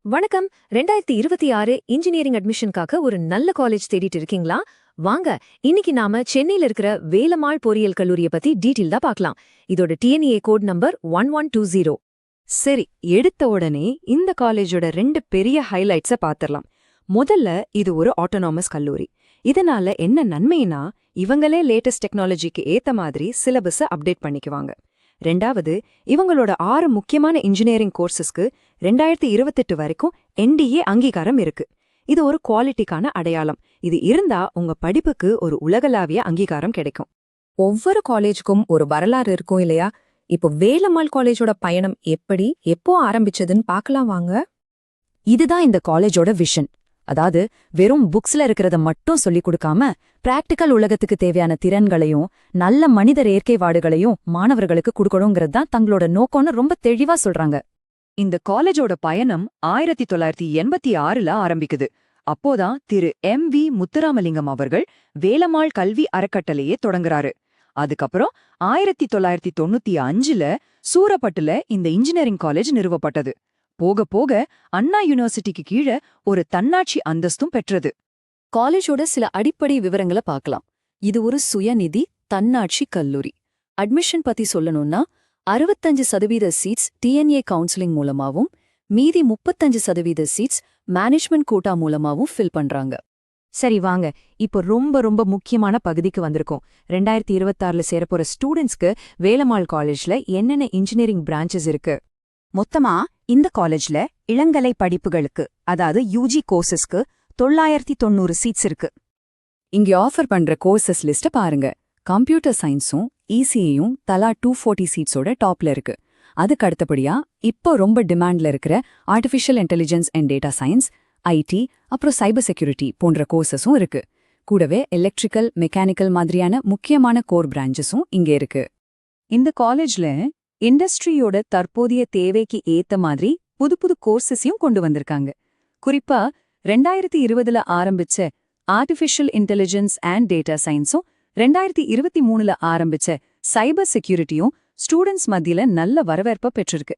வணக்கம். 2026 இன்ஜினியரிங் அட்மிஷனுக்காக ஒரு நல்ல காலேஜ் தேடிட்டு இருக்கீங்களா? வாங்க, இன்னைக்கு நாம சென்னையில இருக்கிற வேலம்மாள் பொறியியல் கல்லூரிய பத்தி டீட்டெயில் தான் பார்க்கலாம். இதோட டிஎன்ஏ கோட் நம்பர் 1120. சரி, எடுத்த உடனே இந்த காலேஜோட 2 பெரிய ஹைலைட்ஸ பாத்திரலாம். முதல்ல, இது ஒரு ஆட்டோனாமஸ் கல்லூரி. இதனால என்ன நன்மைனா, இவங்களே லேட்டஸ்ட் டெக்னாலஜிக்கு ஏத்த மாதிரி சிலபஸ அப்டேட் பண்ணிக்குவாங்க. ரெண்டாவது, இவங்களோட 6 முக்கியமான இன்ஜினியரிங் கோர்சஸ்க்கு 2028 வரைக்கும் என்டிஏ அங்கீகாரம் இருக்கு. இது ஒரு குவாலிட்டிக்கான அடையாளம். இது இருந்தா உங்க படிப்புக்கு ஒரு உலகளாவிய அங்கீகாரம் கிடைக்கும். ஒவ்வொரு காலேஜுக்கும் ஒரு வரலாறு இருக்கும் இல்லையா? இப்போ வேலம்மாள் காலேஜோட பயணம் எப்போ ஆரம்பிச்சதுன்னு பார்க்கலாம் வாங்க. இதுதான் இந்த காலேஜோட விஷன். அதாவது, வெறும் புக்ஸ்ல இருக்கிறத மட்டும் சொல்லிக் கொடுக்காம, பிராக்டிக்கல் உலகத்துக்கு தேவையான திறன்களையும் நல்ல மனித இயற்கைவாடுகளையும் மாணவர்களுக்கு கொடுக்கணுங்கிறது தான் தங்களோட நோக்கம்னு ரொம்ப தெளிவா சொல்றாங்க. இந்த காலேஜோட பயணம் 1986ல ஆரம்பிக்குது. அப்போதான் திரு M.V. முத்துராமலிங்கம் அவர்கள் வேலம்மாள் கல்வி அறக்கட்டளையே தொடங்குறாரு. அதுக்கப்புறம் 1995ல சூரப்பட்டுல இந்த இன்ஜினியரிங் காலேஜ் நிறுவப்பட்டது. போக போக அண்ணா யூனிவர்சிட்டிக்கு கீழே ஒரு தன்னாட்சி அந்தஸ்தும் பெற்றது. காலேஜோட சில அடிப்படை விவரங்களை பார்க்கலாம். இது ஒரு சுயநிதி தன்னாட்சி கல்லூரி. அட்மிஷன் பத்தி சொல்லணும்னா 65% சீட்ஸ் டிஎன்ஏ கவுன்சிலிங் மூலமாவும், மீதி 35% சீட்ஸ் மேனேஜ்மெண்ட் கோட்டா மூலமாவும் ஃபில் பண்றாங்க. சரி வாங்க, இப்போ ரொம்ப முக்கியமான பகுதிக்கு வந்திருக்கோம். 2026ல சேரப்போற ஸ்டூடெண்ட்ஸ்க்கு வேலம்மாள் காலேஜ்ல என்னென்ன இன்ஜினியரிங் பிரான்ச்சஸ் இருக்கு? மொத்தமா இந்த காலேஜ்ல இளங்கலை படிப்புகளுக்கு, அதாவது யூஜி கோர்சஸ்க்கு 990 சீட்ஸ் இருக்கு. இங்க ஆஃபர் பண்ற கோர்சஸ் லிஸ்ட பாருங்க. கம்ப்யூட்டர் சயின்ஸும் இசிஏயும் தலா 240 சீட்ஸோட டாப்ல இருக்கு. அதுக்கு அடுத்தபடியா இப்போ ரொம்ப டிமாண்ட்ல இருக்கிற artificial intelligence and data science, IT, அப்புறம் சைபர் செக்யூரிட்டி போன்ற கோர்சஸும் இருக்கு. கூடவே எலக்ட்ரிக்கல், மெக்கானிக்கல் மாதிரியான முக்கியமான கோர் பிரான்ச்சஸும் இங்க இருக்கு. இந்த காலேஜ்ல இண்டஸ்ட்ரியோட தற்போதைய தேவைக்கு ஏத்த மாதிரி புது கோர்சஸையும் கொண்டு வந்திருக்காங்க. குறிப்பா 2020ல ஆரம்பிச்ச ஆர்டிஃபிஷியல் இன்டெலிஜென்ஸ் அண்ட் டேட்டா சயின்ஸும் 2023ல ஆரம்பிச்ச சைபர் செக்யூரிட்டியும் ஸ்டூடெண்ட்ஸ் மத்தியில நல்ல வரவேற்பை பெற்றிருக்கு.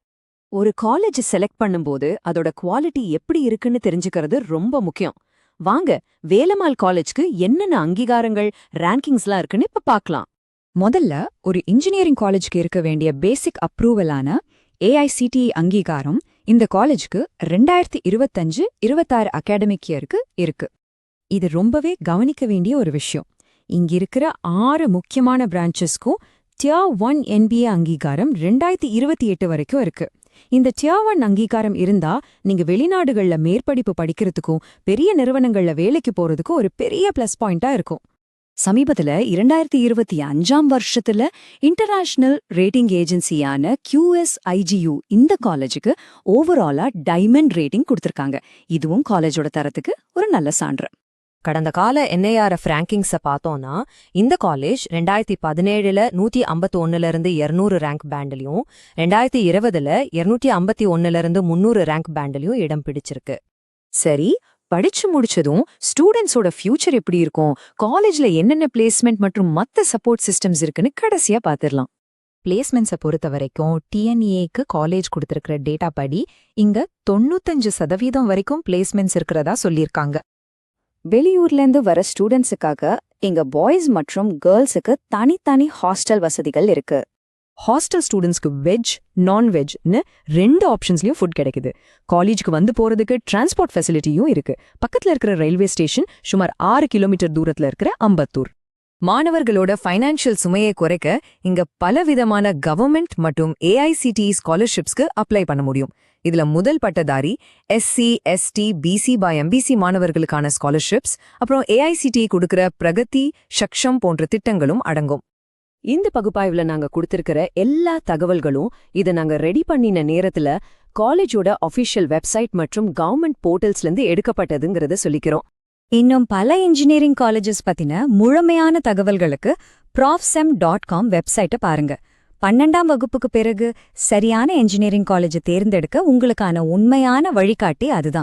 ஒரு காலேஜ் செலக்ட் பண்ணும்போது அதோட குவாலிட்டி எப்படி இருக்குன்னு தெரிஞ்சுக்கிறது ரொம்ப முக்கியம். வாங்க, வேலம்மாள் காலேஜ்க்கு என்னென்ன அங்கீகாரங்கள், ரேங்கிங்ஸ்லாம் இருக்குன்னு இப்ப பார்க்கலாம். முதல்ல, ஒரு இன்ஜினியரிங் காலேஜ்க்கு இருக்க வேண்டிய பேசிக் அப்ரூவலான ஏஐசிடிஇ அங்கீகாரம் இந்த காலேஜுக்கு 2025-26 அகாடமிக் இயருக்கு இருக்கு. இது ரொம்பவே கவனிக்க வேண்டிய ஒரு விஷயம். இங்க இருக்கிற 6 முக்கியமான பிரான்ச்சஸ்க்கும் Tier 1 NBA அங்கீகாரம் 2028 வரைக்கும் இருக்கு. இந்த Tier 1 அங்கீகாரம் இருந்தா நீங்க வெளிநாடுகள்ல மேற்படிப்பு படிக்கிறதுக்கும் பெரிய நிறுவனங்கள்ல வேலைக்கு போறதுக்கும் ஒரு பெரிய பிளஸ் பாயிண்டா இருக்கும். சமீபத்துல 2025ஆம் வருஷத்துல இன்டர்நேஷனல் ரேட்டிங் ஏஜென்சியான QSIGU இந்த காலேஜுக்கு ஓவராலா டைமண்ட் ரேட்டிங் கொடுத்திருக்காங்க. இதுவும் காலேஜோட தரத்துக்கு ஒரு நல்ல சான்று. கடந்த கால NIRF ரேங்கிங்ஸ பார்த்தோம்னா, இந்த காலேஜ் 2017ல 151ல 200 ரேங்க் பேண்ட்லயும், 2020ல 251ல 300 ரேங்க் பேண்ட்லயும் இடம் பிடிச்சிருக்கு. சரி, படிச்சு முடிச்சதும் ஸ்டூடெண்ட்ஸோட ஃபியூச்சர் எப்படி இருக்கும், காலேஜ்ல என்னென்ன பிளேஸ்மெண்ட் மற்றும் மத்த சப்போர்ட் சிஸ்டம்ஸ் இருக்குன்னு கடைசியா பாத்திரலாம். பிளேஸ்மெண்ட்ஸை பொறுத்த வரைக்கும் டிஎன்ஏக்கு காலேஜ் கொடுத்திருக்கிற டேட்டா படி இங்க 95% வரைக்கும் பிளேஸ்மெண்ட்ஸ் இருக்கிறதா சொல்லியிருக்காங்க. வெளியூர்லேருந்து வர ஸ்டூடெண்ட்ஸுக்காக இங்க பாய்ஸ் மற்றும் கேர்ள்ஸுக்கு தனித்தனி ஹாஸ்டல் வசதிகள் இருக்கு. ஹாஸ்டல் ஸ்டூடெண்ட்ஸ்க்கு வெஜ், நான்வெஜ்னு 2 ஆப்ஷன்ஸ்லயும் ஃபுட் கிடைக்குது. காலேஜுக்கு வந்து போறதுக்கு டிரான்ஸ்போர்ட் ஃபெசிலிட்டியும் இருக்கு. பக்கத்துல இருக்கிற ரயில்வே ஸ்டேஷன் சுமார் 6 கிலோமீட்டர் தூரத்துல இருக்கிற அம்பத்தூர். மாணவர்களோட ஃபைனான்ஷியல் சுமையை குறைக்க இங்க பலவிதமான கவர்மெண்ட் மற்றும் ஏஐசிடிஇ ஸ்காலர்ஷிப்ஸ்க்கு அப்ளை பண்ண முடியும். இதுல முதல் பட்டதாரி SC, ST, BC by MBC மாணவர்களுக்கான ஸ்காலர்ஷிப்ஸ், அப்புறம் ஏஐசிடிஇ கொடுக்கிற பிரகதி, சக்ஷம் போன்ற திட்டங்களும் அடங்கும். இந்த பகுப்பாய்வுல நாங்க கொடுத்திருக்கிற எல்லா தகவல்களும் இதை நாங்க ரெடி பண்ணின நேரத்துல காலேஜோட அஃபிஷியல் வெப்சைட் மற்றும் கவர்மெண்ட் போர்ட்டல்ஸ்லேருந்து எடுக்கப்பட்டதுங்கிறத சொல்லிக்கிறோம். இன்னும் பல இன்ஜினியரிங் காலேஜஸ் பத்தின முழுமையான தகவல்களுக்கு profsem.com வெப்சைட்டை பாருங்க. 12ஆம் வகுப்புக்கு பிறகு சரியான இன்ஜினியரிங் காலேஜை தேர்ந்தெடுக்க உங்களுக்கான உண்மையான வழிகாட்டி அதுதான்.